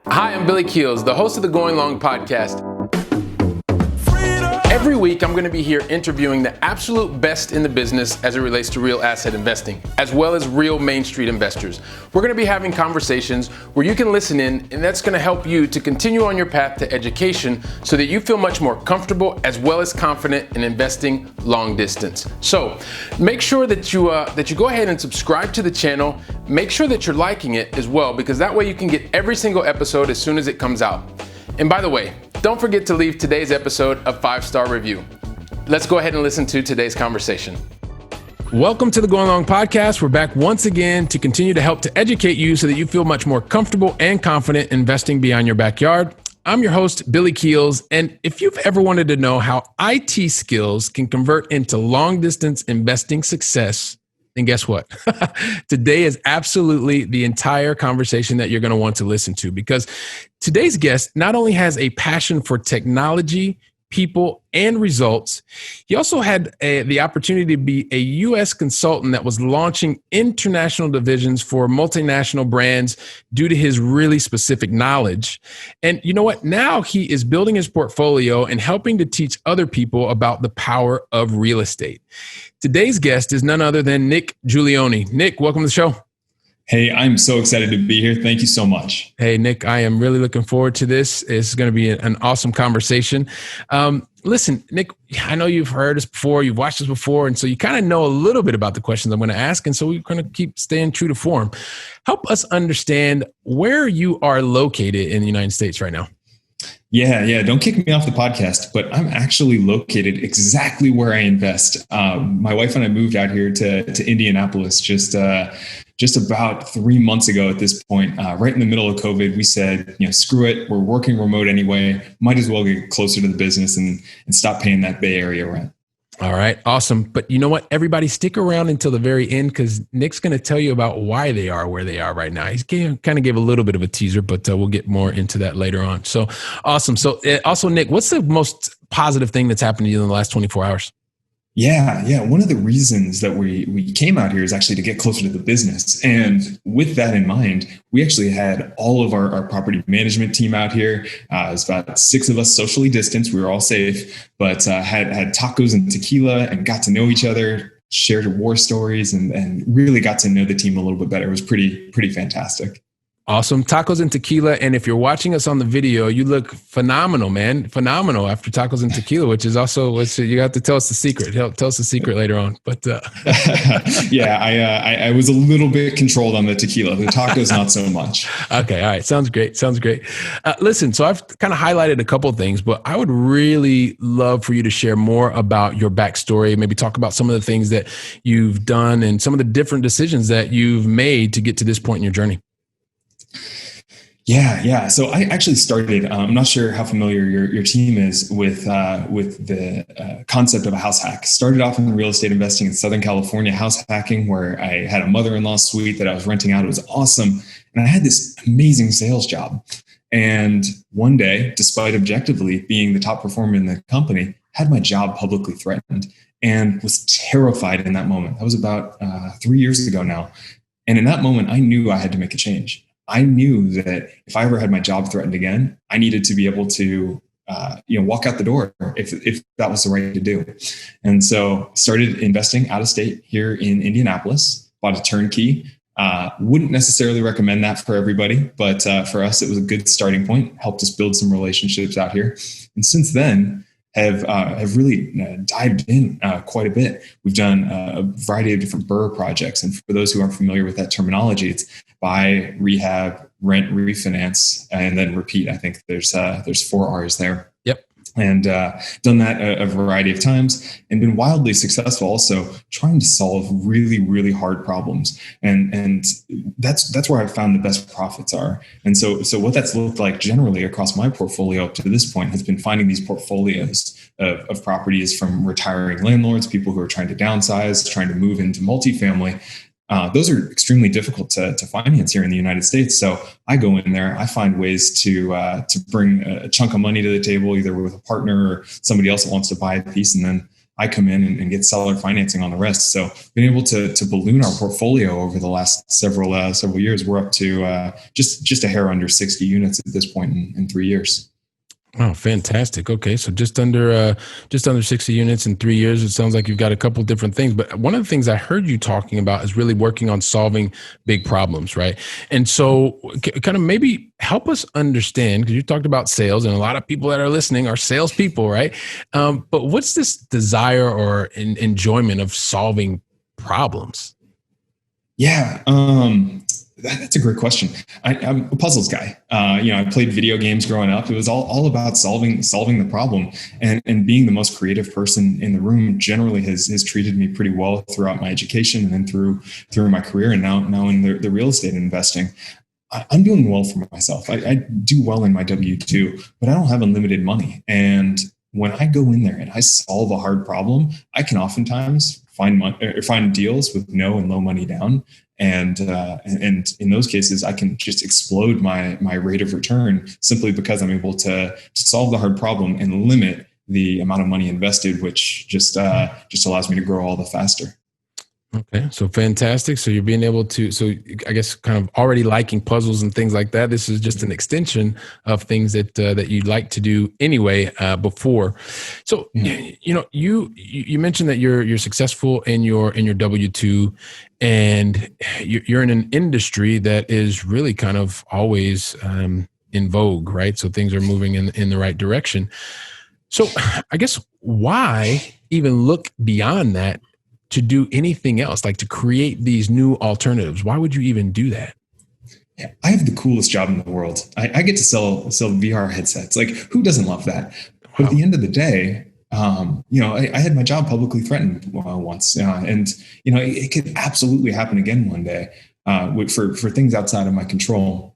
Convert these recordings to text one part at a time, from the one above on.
Hi, I'm Billy Keels, the host of the Going Long podcast. Every week, I'm going to be here interviewing the absolute best in the business as it relates to real asset investing, as well as real Main Street investors. We're going to be having conversations where you can listen in, and that's going to help you to continue on your path to education so that you feel much more comfortable as well as confident in investing long distance. So make sure that you go ahead and subscribe to the channel. Make sure that you're liking it as well, because that way you can get every single episode as soon as it comes out. And by the way, don't forget to leave today's episode a 5-star review. Let's go ahead and listen to today's conversation. Welcome to the Going Long podcast. We're back once again to continue to help to educate you so that you feel much more comfortable and confident investing beyond your backyard. I'm your host, Billy Keels, and if you've ever wanted to know how IT skills can convert into long-distance investing success, then guess what? Today is absolutely the entire conversation that you're going to want to listen to, because today's guest not only has a passion for technology, people, and results, he also had the opportunity to be a U.S. consultant that was launching international divisions for multinational brands due to his really specific knowledge. And you know what? Now he is building his portfolio and helping to teach other people about the power of real estate. Today's guest is none other than Nick Giulioni. Nick, welcome to the show. Hey, I'm so excited to be here. Thank you so much. Hey, Nick, I am really looking forward to this. It's going to be an awesome conversation. Listen, Nick, I know you've heard us before, you've watched us before, and so you kind of know a little bit about the questions I'm going to ask, and so we're going to keep staying true to form. Help us understand where you are located in the United States right now. Yeah. Don't kick me off the podcast, but I'm actually located exactly where I invest. My wife and I moved out here to Indianapolis just about 3 months ago at this point, right in the middle of COVID. We said, screw it. We're working remote anyway. Might as well get closer to the business and stop paying that Bay Area rent. All right. Awesome. But you know what? Everybody stick around until the very end, because Nick's going to tell you about why they are where they are right now. He's kind of gave a little bit of a teaser, but we'll get more into that later on. So awesome. So also, Nick, what's the most positive thing that's happened to you in the last 24 hours? Yeah. One of the reasons that we came out here is actually to get closer to the business. And with that in mind, we actually had all of our property management team out here. It was about 6 of us socially distanced. We were all safe, but had tacos and tequila and got to know each other, shared war stories, and really got to know the team a little bit better. It was pretty fantastic. Awesome. Tacos and tequila. And if you're watching us on the video, you look phenomenal, man. Phenomenal after tacos and tequila, which is also, you have to tell us the secret. Tell us the secret later on. But yeah, I was a little bit controlled on the tequila. The tacos, not so much. Okay. All right. Sounds great. Listen, so I've kind of highlighted a couple of things, but I would really love for you to share more about your backstory, maybe talk about some of the things that you've done and some of the different decisions that you've made to get to this point in your journey. Yeah. So I actually started, I'm not sure how familiar your team is with the concept of a house hack. Started off in real estate investing in Southern California, house hacking, where I had a mother-in-law suite that I was renting out. It was awesome. And I had this amazing sales job. And one day, despite objectively being the top performer in the company, had my job publicly threatened and was terrified in that moment. That was about 3 years ago now. And in that moment, I knew I had to make a change. I knew that if I ever had my job threatened again, I needed to be able to, walk out the door if that was the right thing to do. And so started investing out of state here in Indianapolis, bought a turnkey. Wouldn't necessarily recommend that for everybody, but for us, it was a good starting point, helped us build some relationships out here. And since then, have really dived in quite a bit. We've done a variety of different BRRRR projects. And for those who aren't familiar with that terminology, it's buy, rehab, rent, refinance, and then repeat. I think there's 4 R's there. Yep. And done that a variety of times and been wildly successful also trying to solve really, really hard problems. And that's where I've found the best profits are. And so what that's looked like generally across my portfolio up to this point has been finding these portfolios of properties from retiring landlords, people who are trying to downsize, trying to move into multifamily. Those are extremely difficult to finance here in the United States. So I go in there, I find ways to bring a chunk of money to the table, either with a partner or somebody else that wants to buy a piece. And then I come in and get seller financing on the rest. So being able to balloon our portfolio over the last several years, we're up to just a hair under 60 units at this point in 3 years. Oh, fantastic. Okay. So just under 60 units in 3 years. It sounds like you've got a couple different things, but one of the things I heard you talking about is really working on solving big problems, right? And so kind of maybe help us understand, because you talked about sales and a lot of people that are listening are salespeople, right? But what's this desire or enjoyment of solving problems? Yeah. That's a great question. I'm a puzzles guy. I played video games growing up. It was all about solving the problem, and being the most creative person in the room generally has treated me pretty well throughout my education and then through my career, and now in the real estate investing. I'm doing well for myself. I do well in my W-2, but I don't have unlimited money. And when I go in there and I solve a hard problem, I can oftentimes find deals with no and low money down. And in those cases, I can just explode my rate of return simply because I'm able to solve the hard problem and limit the amount of money invested, which just allows me to grow all the faster. Okay, so fantastic. So you're being able to, so I guess kind of already liking puzzles and things like that. This is just an extension of things that you'd like to do anyway before. So you mentioned that you're successful in your W-2, and you're in an industry that is really kind of always in vogue, right? So things are moving in the right direction. So I guess why even look beyond that to do anything else, like to create these new alternatives? Why would you even do that? Yeah, I have the coolest job in the world. I get to sell VR headsets. Like, who doesn't love that? Wow. But at the end of the day, I had my job publicly threatened once, and it could absolutely happen again one day for things outside of my control.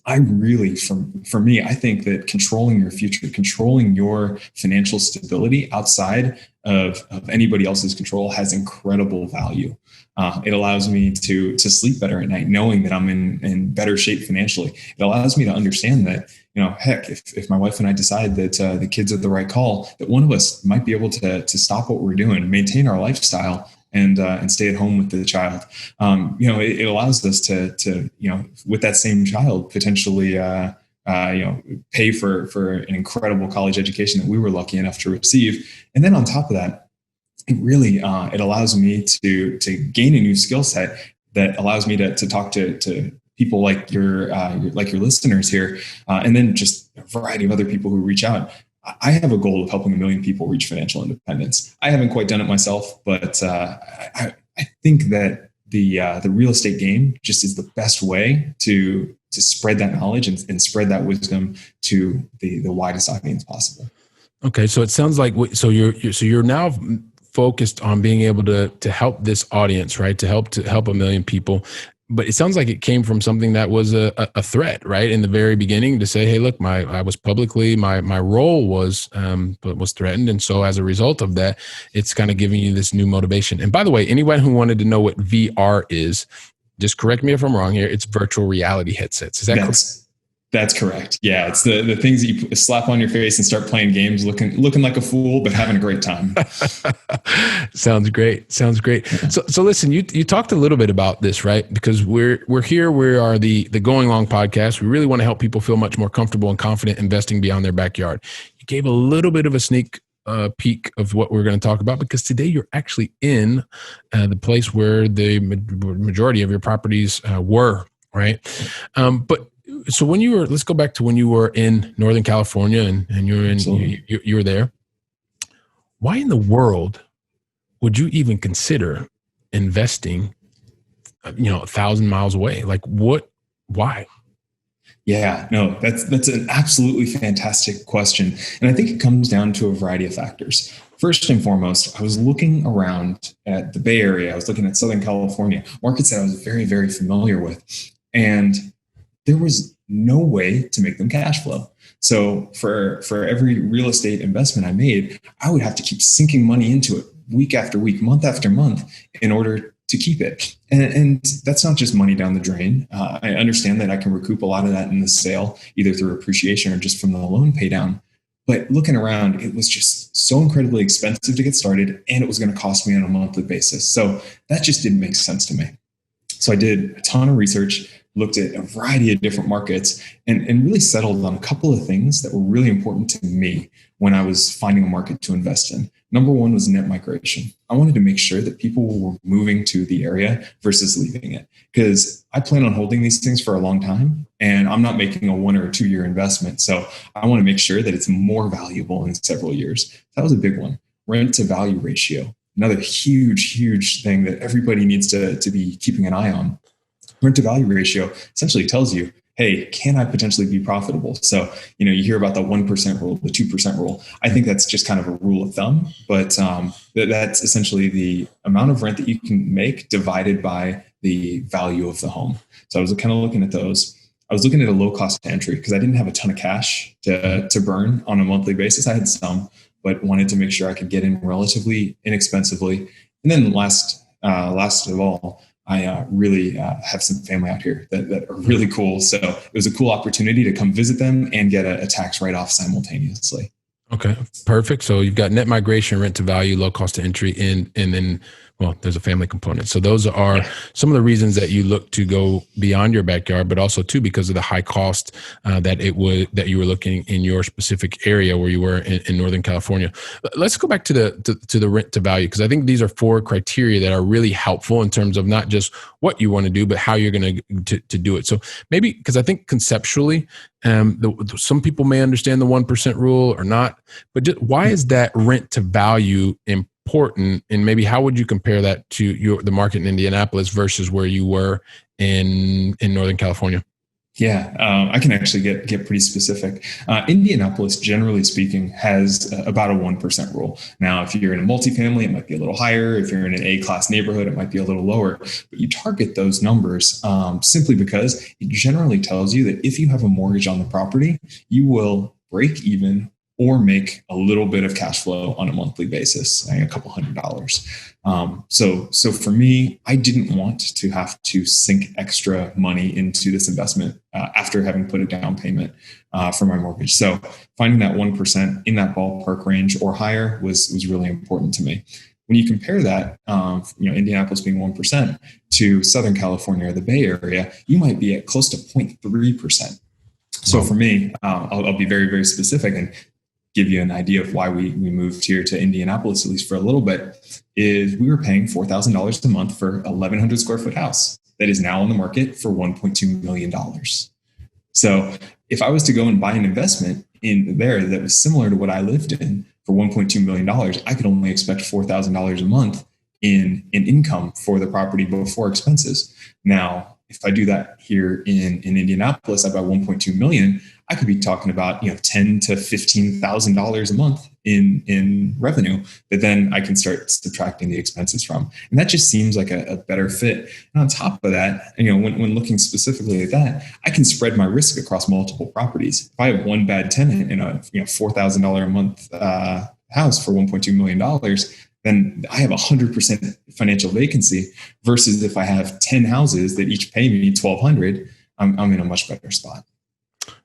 I really, for me, I think that controlling your future, controlling your financial stability outside of anybody else's control has incredible value. It allows me to sleep better at night, knowing that I'm in better shape financially. It allows me to understand that, heck, if my wife and I decide that the kids are the right call, that one of us might be able to stop what we're doing, maintain our lifestyle, and stay at home with the child. It allows us to with that same child potentially pay for an incredible college education that we were lucky enough to receive. And then on top of that, it really it allows me to gain a new skill set that allows me to talk to people like your listeners here, and then just a variety of other people who reach out. I have a goal of helping 1 million people reach financial independence. I haven't quite done it myself, but I think that the real estate game just is the best way to spread that knowledge and spread that wisdom to the widest audience possible. Okay, so it sounds like you're now focused on being able to help this audience, right? To help 1 million people. But it sounds like it came from something that was a threat, right? In the very beginning, to say, hey, look, I was publicly, my role was threatened. And so as a result of that, it's kind of giving you this new motivation. And by the way, anyone who wanted to know what VR is, just correct me if I'm wrong here, it's virtual reality headsets. Is that correct? That's correct. Yeah, it's the things that you slap on your face and start playing games, looking like a fool, but having a great time. Sounds great. So listen, you talked a little bit about this, right? Because we're here. We are the Going Long podcast. We really want to help people feel much more comfortable and confident investing beyond their backyard. You gave a little bit of a sneak peek of what we're going to talk about, because today you're actually in the place where the majority of your properties were, right? But so let's go back to when you were in Northern California and you were there. Why in the world would you even consider investing, 1,000 miles away? Like why? Yeah, no, that's an absolutely fantastic question. And I think it comes down to a variety of factors. First and foremost, I was looking around at the Bay Area. I was looking at Southern California, markets that I was very, very familiar with. And there was no way to make them cash flow. So for every real estate investment I made, I would have to keep sinking money into it week after week, month after month, in order to keep it. And that's not just money down the drain. I understand that I can recoup a lot of that in the sale, either through appreciation or just from the loan pay down. But looking around, it was just so incredibly expensive to get started, and it was going to cost me on a monthly basis. So that just didn't make sense to me. So I did a ton of research, looked at a variety of different markets, and really settled on a couple of things that were really important to me when I was finding a market to invest in. Number one was net migration. I wanted to make sure that people were moving to the area versus leaving it, because I plan on holding these things for a long time, and I'm not making a 1 or 2 year investment. So I want to make sure that it's more valuable in several years. That was a big one. Rent to value ratio, another huge thing that everybody needs to be keeping an eye on. Rent to value ratio essentially tells you, hey, can I potentially be profitable? So, you hear about the 1% rule, the 2% rule. I think that's just kind of a rule of thumb, but that's essentially the amount of rent that you can make divided by the value of the home. So I was kind of looking at those. I was looking at a low cost entry because I didn't have a ton of cash to burn on a monthly basis. I had some, but wanted to make sure I could get in relatively inexpensively. And then last of all, I really have some family out here that are really cool. So it was a cool opportunity to come visit them and get a tax write-off simultaneously. Okay, perfect. So you've got net migration, rent to value, low cost to entry, and then, well, there's a family component. So those are some of the reasons that you look to go beyond your backyard, but also too because of the high cost that you were looking in your specific area where you were in Northern California. Let's go back to the rent to value, because I think these are 4 criteria that are really helpful in terms of not just what you want to do, but how you're going to do it. So maybe, because I think conceptually, some people may understand the 1% rule or not, but why is that rent to value important? And maybe how would you compare that to the market in Indianapolis versus where you were in Northern California? Yeah, I can actually get pretty specific. Indianapolis, generally speaking, has about a 1% rule. Now, if you're in a multifamily, it might be a little higher. If you're in an A-class neighborhood, it might be a little lower. But you target those numbers simply because it generally tells you that if you have a mortgage on the property, you will break even or make a little bit of cash flow on a monthly basis, a couple $100s. So for me, I didn't want to have to sink extra money into this investment after having put a down payment for my mortgage. So finding that 1% in that ballpark range or higher was really important to me. When you compare that, Indianapolis being 1% to Southern California or the Bay Area, you might be at close to 0.3%. So for me, I'll be very, very specific and give you an idea of why we moved here to Indianapolis, at least for a little bit, is we were paying $4,000 a month for 1,100 square foot house that is now on the market for $1.2 million. So if I was to go and buy an investment in there that was similar to what I lived in for $1.2 million, I could only expect $4,000 a month in income for the property before expenses. Now, if I do that here in Indianapolis, I buy 1.2 million, I could be talking about $10,000 to $15,000 a month in revenue that then I can start subtracting the expenses from. And that just seems like a better fit. And on top of that, when looking specifically at that, I can spread my risk across multiple properties. If I have one bad tenant in a $4,000 a month house for $1.2 million, then I have 100% financial vacancy versus if I have 10 houses that each pay me $1,200, I'm in a much better spot.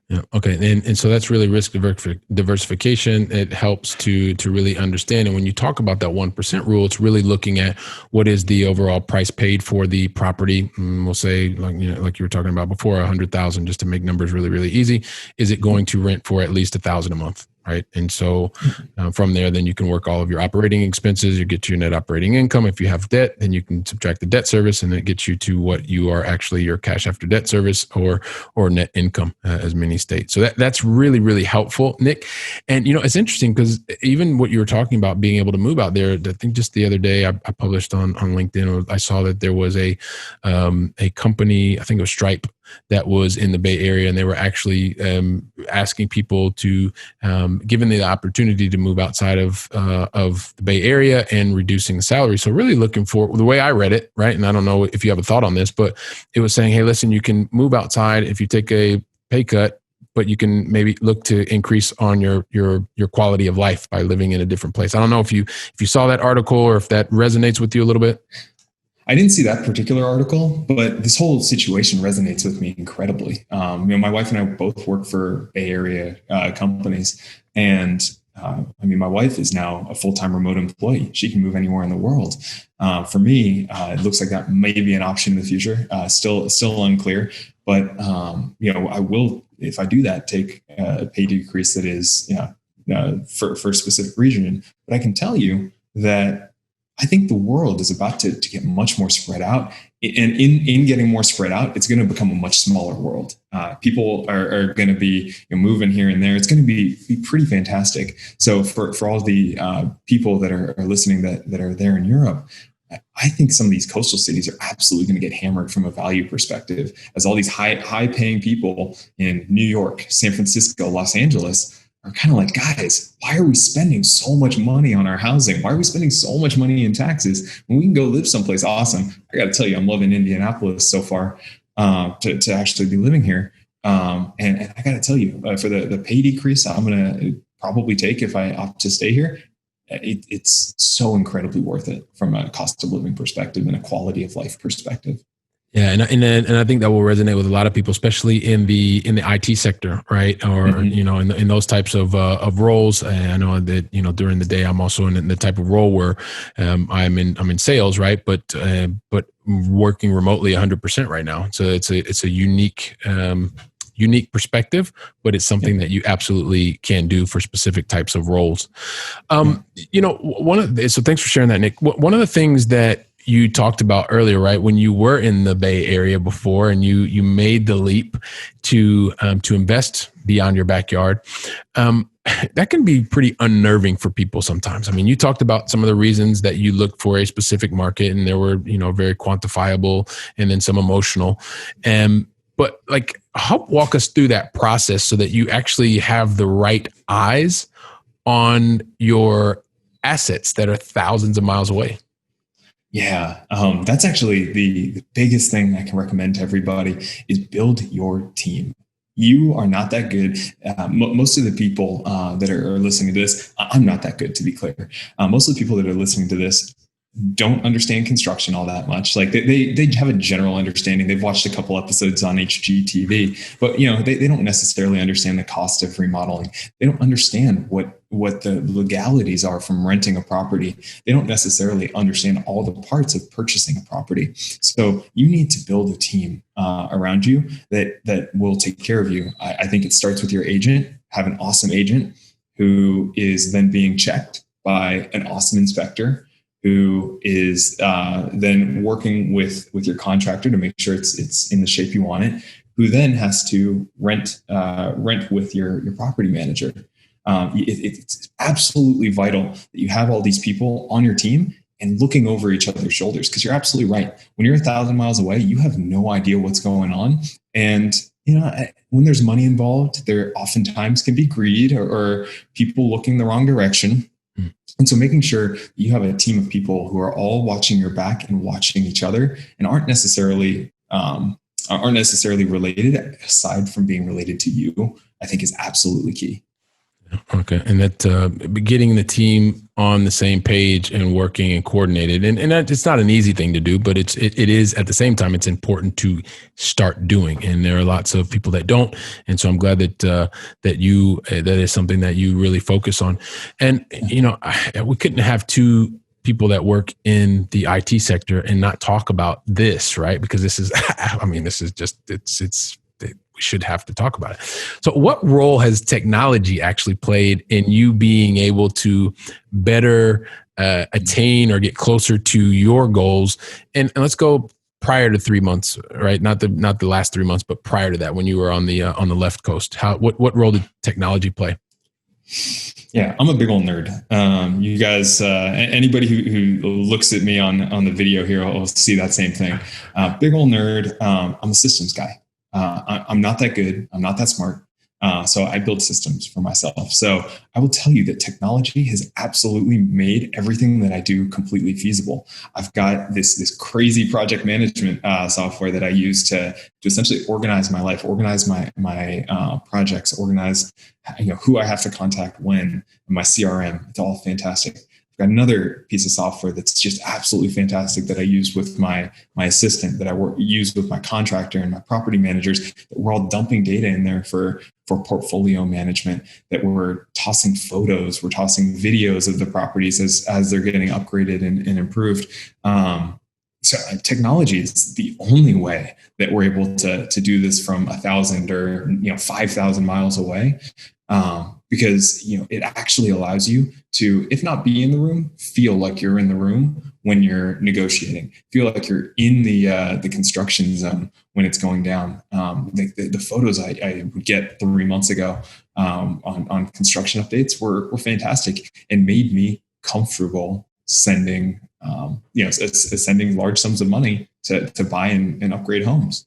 Yeah. Okay. And so that's really risk diversification. It helps to really understand. And when you talk about that 1% rule, it's really looking at what is the overall price paid for the property. We'll say, like you were talking about before, 100,000, just to make numbers really, really easy. Is it going to rent for at least 1,000 a month? Right. And so from there, then you can work all of your operating expenses. You get your net operating income. If you have debt, then you can subtract the debt service, and it gets you to what you are actually your cash after debt service or net income, as many state. So that's really, really helpful, Nick. And, it's interesting because even what you were talking about being able to move out there, I think just the other day I published on LinkedIn, I saw that there was a company, I think it was Stripe, that was in the Bay Area, and they were actually asking people to, given the opportunity to move outside of the Bay Area and reducing the salary. So really looking for, the way I read it, right? And I don't know if you have a thought on this, but it was saying, hey, listen, you can move outside if you take a pay cut, but you can maybe look to increase on your quality of life by living in a different place. I don't know if you saw that article or if that resonates with you a little bit. I didn't see that particular article, but this whole situation resonates with me incredibly. My wife and I both work for Bay Area companies, and my wife is now a full-time remote employee. She can move anywhere in the world. For me, it looks like that may be an option in the future. Still unclear, but I will, if I do that, take a pay decrease that is for a specific region. But I can tell you that I think the world is about to get much more spread out. And in getting more spread out, it's going to become a much smaller world. People are going to be moving here and there. It's going to be pretty fantastic. So for all the people that are listening that are there in Europe, I think some of these coastal cities are absolutely going to get hammered from a value perspective, as all these high paying people in New York, San Francisco, Los Angeles are kind of like, guys, why are we spending so much money on our housing? Why are we spending so much money in taxes when we can go live someplace awesome? I got to tell you, I'm loving Indianapolis so far to actually be living here. And I got to tell you, for the pay decrease I'm going to probably take if I opt to stay here, it's so incredibly worth it from a cost of living perspective and a quality of life perspective. Yeah, and I think that will resonate with a lot of people, especially in the IT sector, right? Or in those types of roles. And I know that during the day I'm also in the type of role where I'm in sales, right? But working remotely 100% right now. So it's a unique perspective, but it's something that you absolutely can do for specific types of roles. So thanks for sharing that, Nick. One of the things that you talked about earlier, right? When you were in the Bay Area before and you made the leap to invest beyond your backyard, that can be pretty unnerving for people sometimes. I mean, you talked about some of the reasons that you looked for a specific market, and there were, very quantifiable and then some emotional. But help walk us through that process so that you actually have the right eyes on your assets that are thousands of miles away. Yeah, that's actually the biggest thing I can recommend to everybody is build your team. You are not that good. Most of the people that are listening to this, I'm not that good, to be clear. Most of the people that are listening to this don't understand construction all that much. Like they have a general understanding. They've watched a couple episodes on HGTV, but they don't necessarily understand the cost of remodeling. They don't understand what the legalities are from renting a property. They don't necessarily understand all the parts of purchasing a property. So you need to build a team around you that will take care of you. I think it starts with your agent. Have an awesome agent who is then being checked by an awesome inspector, who is then working with your contractor to make sure it's in the shape you want it, who then has to rent with your property manager. It's absolutely vital that you have all these people on your team and looking over each other's shoulders, because you're absolutely right. When you're 1,000 miles away, you have no idea what's going on. And when there's money involved, there oftentimes can be greed or people looking the wrong direction. And so making sure you have a team of people who are all watching your back and watching each other and aren't necessarily related, aside from being related to you, I think is absolutely key. Okay. And that getting the team on the same page and working and coordinated, and that, it's not an easy thing to do, but it is at the same time, it's important to start doing. And there are lots of people that don't. And so I'm glad that that is something that you really focus on. And, we couldn't have two people that work in the IT sector and not talk about this, right? Because this is, we should have to talk about it. So what role has technology actually played in you being able to better attain or get closer to your goals? And let's go prior to 3 months, right? Not the last 3 months, but prior to that, when you were on the left coast. What role did technology play? Yeah, I'm a big old nerd. You guys, anybody who looks at me on the video here will see that same thing. Big old nerd. I'm a systems guy. I'm not that good. I'm not that smart. So I build systems for myself. So I will tell you that technology has absolutely made everything that I do completely feasible. I've got this crazy project management software that I use to essentially organize my life, organize my projects, organize who I have to contact when, my CRM. It's all fantastic. I've got another piece of software that's just absolutely fantastic that I use with my assistant, that I use with my contractor and my property managers. That we're all dumping data in there for portfolio management, that we're tossing photos, we're tossing videos of the properties as they're getting upgraded and improved. So technology is the only way that we're able to do this from 1,000 or 5,000 miles away, because it actually allows you to, if not be in the room, feel like you're in the room when you're negotiating. Feel like you're in the construction zone when it's going down. The photos I would get 3 months ago on construction updates were fantastic and made me comfortable sending sending large sums of money to buy and upgrade homes.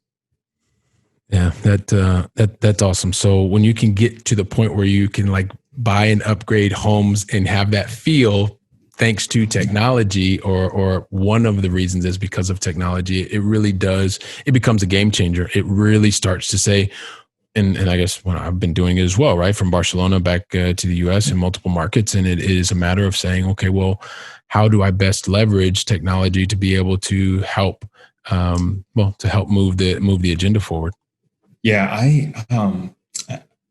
Yeah, that's awesome. So when you can get to the point where you can like buy and upgrade homes and have that feel, thanks to technology, or one of the reasons is because of technology, it really does. It becomes a game changer. It really starts to say, and I guess I've been doing it as well, right? From Barcelona back to the US in multiple markets. And it is a matter of saying, okay, well, how do I best leverage technology to be able to help, to help move the agenda forward? Yeah,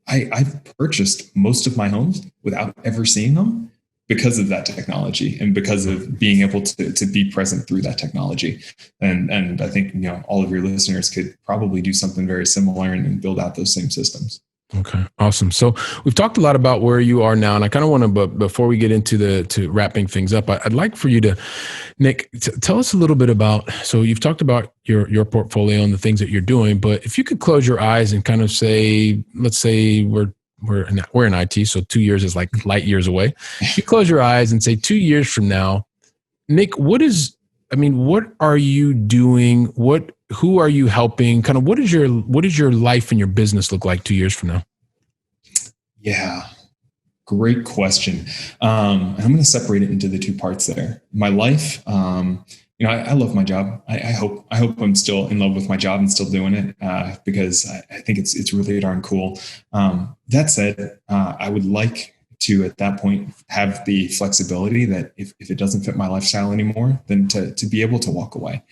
I've purchased most of my homes without ever seeing them because of that technology and because of being able to be present through that technology. And I think, all of your listeners could probably do something very similar and build out those same systems. Okay, awesome. So we've talked a lot about where you are now, and I kind of want to, but before we get into to wrapping things up, I'd like for you to, Nick, tell us a little bit about. So you've talked about your portfolio and the things that you're doing, but if you could close your eyes and kind of say, let's say we're in IT, so 2 years is like light years away. You close your eyes and say 2 years from now, Nick, what are you doing? Who are you helping? Kind of what is your life and your business look like 2 years from now? Yeah, great question. I'm going to separate it into the two parts there. My life, I love my job. I hope I'm still in love with my job and still doing it because I think it's really darn cool. That said, I would like to, at that point, have the flexibility that if it doesn't fit my lifestyle anymore, then to be able to walk away.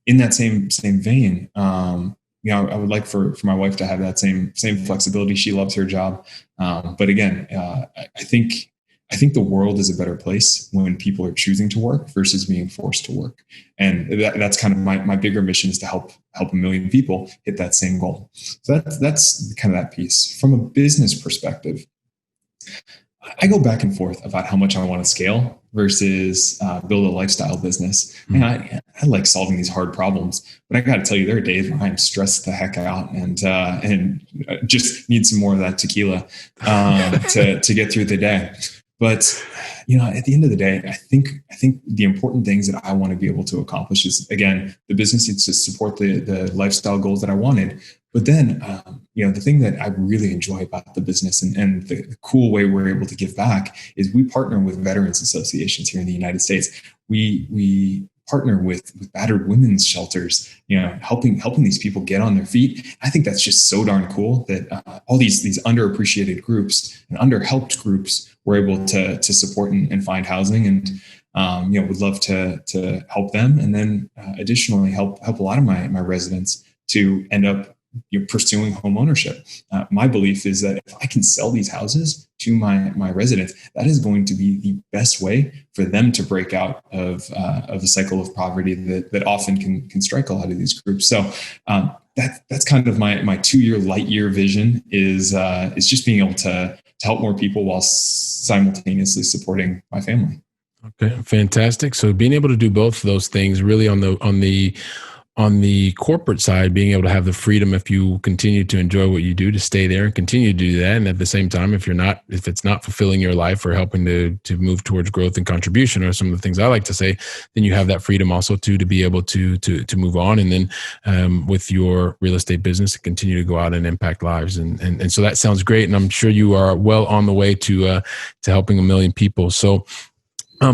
In that same vein, I would like for my wife to have that same flexibility. She loves her job, but again, I think the world is a better place when people are choosing to work versus being forced to work, and that's kind of my bigger mission, is to help 1 million people hit that same goal. So that's kind of that piece. From a business perspective, I go back and forth about how much I want to scale versus build a lifestyle business. And I like solving these hard problems, but I got to tell you, there are days where I'm stressed the heck out and just need some more of that tequila to get through the day. But at the end of the day, I think the important things that I want to be able to accomplish is, again, the business needs to support the lifestyle goals that I wanted. But then, the thing that I really enjoy about the business and the cool way we're able to give back is we partner with veterans associations here in the United States. We partner with battered women's shelters, helping these people get on their feet. I think that's just so darn cool that all these underappreciated groups and underhelped groups were able to support and find housing, and would love to help them, and then additionally help a lot of my residents to end up pursuing home ownership. My belief is that if I can sell these houses to my residents, that is going to be the best way for them to break out of a cycle of poverty that often can strike a lot of these groups. So that's kind of my 2 year light year vision is just being able to help more people while simultaneously supporting my family. Okay, fantastic. So being able to do both of those things, really on the corporate side, being able to have the freedom, if you continue to enjoy what you do, to stay there and continue to do that. And at the same time, if it's not fulfilling your life or helping to move towards growth and contribution, or some of the things I like to say, then you have that freedom also to be able to move on. And then with your real estate business, to continue to go out and impact lives. And so that sounds great. And I'm sure you are well on the way to helping 1 million people. So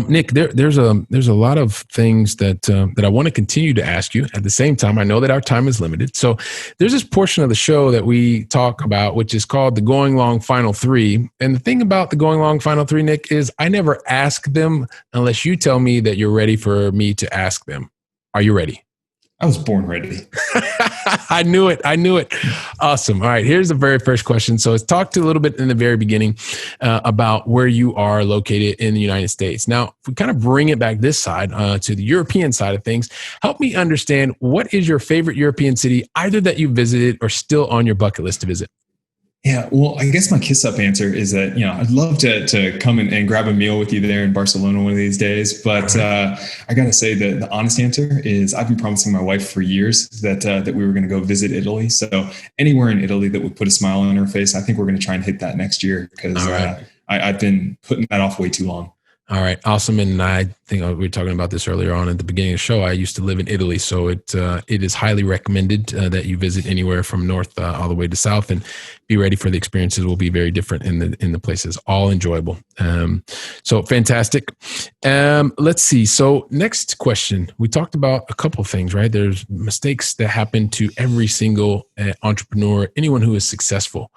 Nick, there's a lot of things that I want to continue to ask you. At the same time, I know that our time is limited. So there's this portion of the show that we talk about, which is called the Going Long Final Three. And the thing about the Going Long Final Three, Nick, is I never ask them unless you tell me that you're ready for me to ask them. Are you ready? I was born ready. I knew it. Awesome. All right. Here's the very first question. So let's talk to a little bit in the very beginning about where you are located in the United States. Now, if we kind of bring it back this side to the European side of things, help me understand, what is your favorite European city, either that you visited or still on your bucket list to visit? Yeah, well, I guess my kiss up answer is that, I'd love to come and grab a meal with you there in Barcelona one of these days. But I got to say that the honest answer is I've been promising my wife for years that we were going to go visit Italy. So anywhere in Italy that would put a smile on her face, I think we're going to try and hit that next year, because I've been putting that off way too long. All right. Awesome. And I think we were talking about this earlier on at the beginning of the show. I used to live in Italy, so it is highly recommended that you visit anywhere from north all the way to south, and be ready for the experiences. Will be very different in the places, all enjoyable. So fantastic. Let's see. So next question, we talked about a couple of things, right? There's mistakes that happen to every single entrepreneur, anyone who is successful,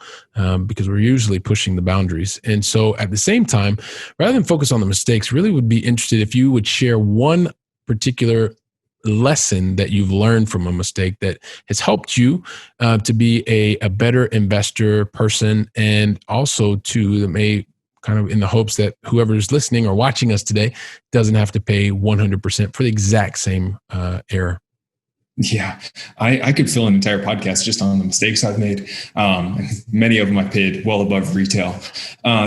because we're usually pushing the boundaries. And so at the same time, rather than focus on the mistakes, really would be interested if you would share one particular lesson that you've learned from a mistake that has helped you to be a better investor person, and also that may kind of in the hopes that whoever is listening or watching us today doesn't have to pay 100% for the exact same error. Yeah, I could fill an entire podcast just on the mistakes I've made. Many of them I paid well above retail.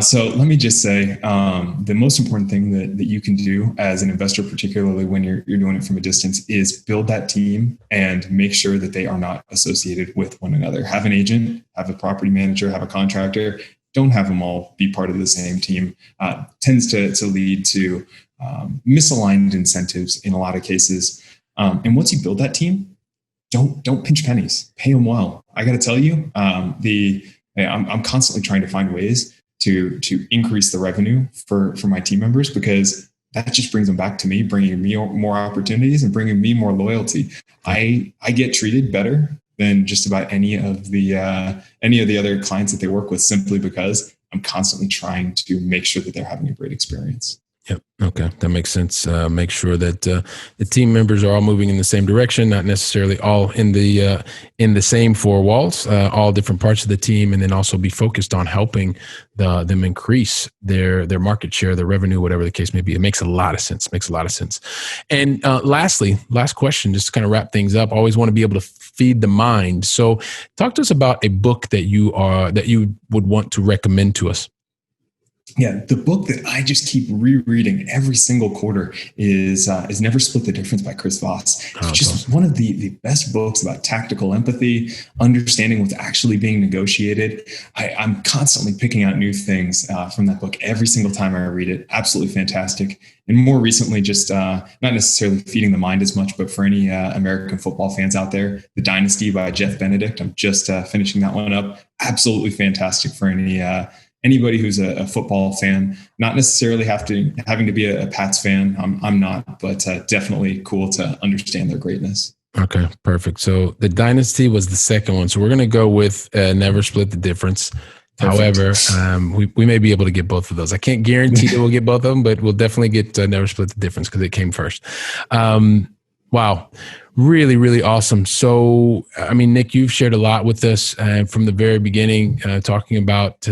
So let me just say, the most important thing that you can do as an investor, particularly when you're doing it from a distance, is build that team and make sure that they are not associated with one another. Have an agent, have a property manager, have a contractor. Don't have them all be part of the same team. Tends to lead to misaligned incentives in a lot of cases. And once you build that team, don't pinch pennies. Pay them well. I got to tell you, I'm constantly trying to find ways to increase the revenue for my team members, because that just brings them back to me, bringing me more opportunities and bringing me more loyalty. I get treated better than just about any of the other clients that they work with, simply because I'm constantly trying to make sure that they're having a great experience. Yep. Okay. That makes sense. Make sure that the team members are all moving in the same direction, not necessarily all in the same four walls, all different parts of the team, and then also be focused on helping them increase their market share, their revenue, whatever the case may be. It makes a lot of sense. And lastly, last question, just to kind of wrap things up. Always want to be able to feed the mind. So talk to us about a book that you would want to recommend to us. Yeah, the book that I just keep rereading every single quarter is Never Split the Difference by Chris Voss. It's just one of the best books about tactical empathy, understanding what's actually being negotiated. I'm constantly picking out new things from that book every single time I read it. Absolutely fantastic. And more recently, just not necessarily feeding the mind as much, but for any American football fans out there, The Dynasty by Jeff Benedict. I'm just finishing that one up. Absolutely fantastic for anybody who's a football fan, not necessarily having to be a Pats fan. I'm not, but definitely cool to understand their greatness. Okay, perfect. So The Dynasty was the second one. So we're going to go with Never Split the Difference. Perfect. However, we may be able to get both of those. I can't guarantee that we'll get both of them, but we'll definitely get Never Split the Difference because it came first. Wow. Really, really awesome. So, I mean, Nick, you've shared a lot with us from the very beginning, talking about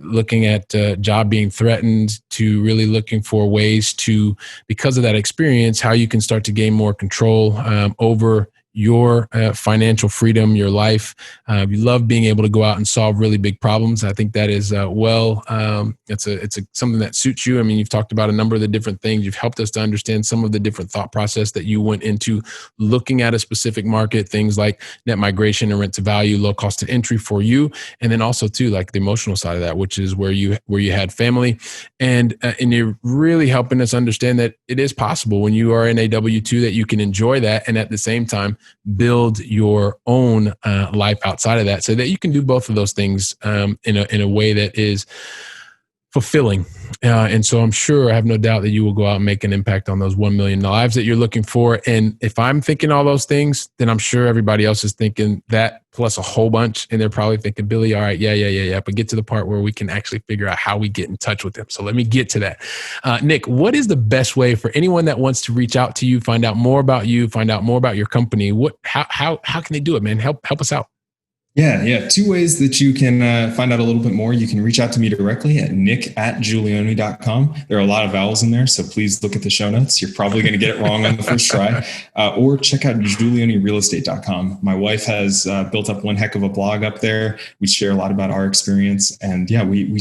looking at job being threatened to really looking for ways to, because of that experience, how you can start to gain more control over your financial freedom, your life. You love being able to go out and solve really big problems. I think that is it's something that suits you. I mean, you've talked about a number of the different things. You've helped us to understand some of the different thought process that you went into looking at a specific market, things like net migration and rent to value, low cost of entry for you. And then also too, like the emotional side of that, which is where you had family, and you're really helping us understand that it is possible when you are in a W-2 that you can enjoy that. And at the same time, build your own life outside of that, so that you can do both of those things in a way that is fulfilling. And so I'm sure, I have no doubt that you will go out and make an impact on those 1 million lives that you're looking for. And if I'm thinking all those things, then I'm sure everybody else is thinking that plus a whole bunch. And they're probably thinking, Billy, all right, yeah. But get to the part where we can actually figure out how we get in touch with them. So let me get to that. Nick, what is the best way for anyone that wants to reach out to you, find out more about you, find out more about your company? How can they do it, man? Help us out. Yeah. 2 ways that you can find out a little bit more. You can reach out to me directly at nick@giulioni.com. There are a lot of vowels in there, so please look at the show notes. You're probably going to get it wrong on the first try. Or check out giulionirealestate.com. My wife has built up one heck of a blog up there. We share a lot about our experience. And yeah, we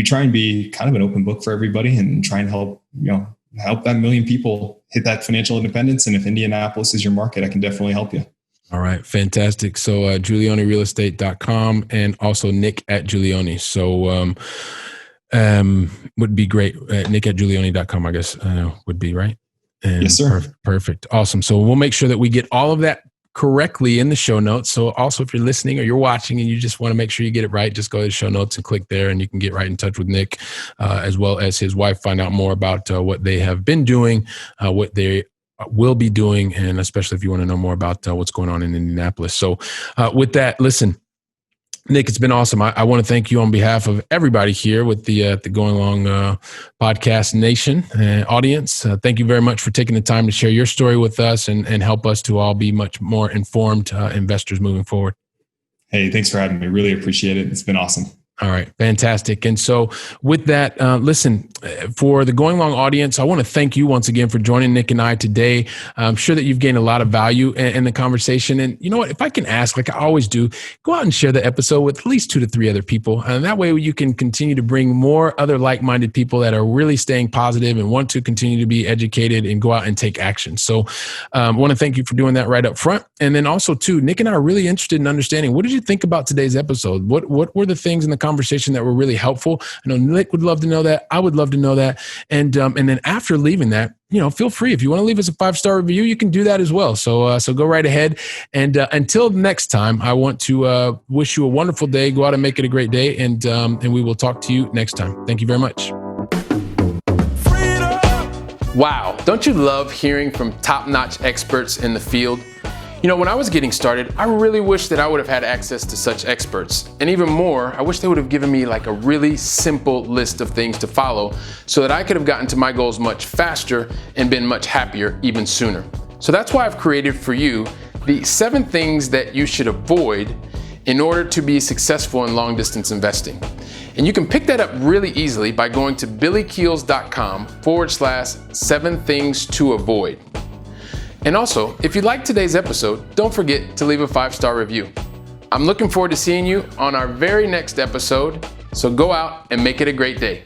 try and be kind of an open book for everybody and try and help that million people hit that financial independence. And if Indianapolis is your market, I can definitely help you. All right. Fantastic. So giulionirealestate.com and also nick@giulioni. So would be great. nick@giulioni.com, I guess, would be right. And yes, sir. Perfect. Awesome. So we'll make sure that we get all of that correctly in the show notes. So also if you're listening or you're watching and you just want to make sure you get it right, just go to the show notes and click there and you can get right in touch with Nick, as well as his wife, find out more about what they have been doing, what they will be doing, and especially if you want to know more about what's going on in Indianapolis. So with that, listen, Nick, it's been awesome. I want to thank you on behalf of everybody here with the Going Long Podcast Nation audience. Thank you very much for taking the time to share your story with us and help us to all be much more informed investors moving forward. Hey, thanks for having me. Really appreciate it. It's been awesome. All right. Fantastic. And so with that, listen, for the Going Long audience, I want to thank you once again for joining Nick and I today. I'm sure that you've gained a lot of value in the conversation. And you know what, if I can ask, like I always do, go out and share the episode with at least 2 to 3 other people. And that way you can continue to bring more other like-minded people that are really staying positive and want to continue to be educated and go out and take action. So I want to thank you for doing that right up front. And then also too, Nick and I are really interested in understanding, what did you think about today's episode? What were the things in the conversation that were really helpful? I know Nick would love to know that. I would love to know that. And then after leaving that, feel free. If you want to leave us a 5-star review, you can do that as well. So go right ahead. And until next time, I want to wish you a wonderful day. Go out and make it a great day. And we will talk to you next time. Thank you very much. Wow. Don't you love hearing from top-notch experts in the field? When I was getting started, I really wish that I would have had access to such experts. And even more, I wish they would have given me like a really simple list of things to follow so that I could have gotten to my goals much faster and been much happier even sooner. So that's why I've created for you the 7 things that you should avoid in order to be successful in long distance investing. And you can pick that up really easily by going to billykeels.com/7 things to avoid. And also, if you liked today's episode, don't forget to leave a 5-star review. I'm looking forward to seeing you on our very next episode, so go out and make it a great day.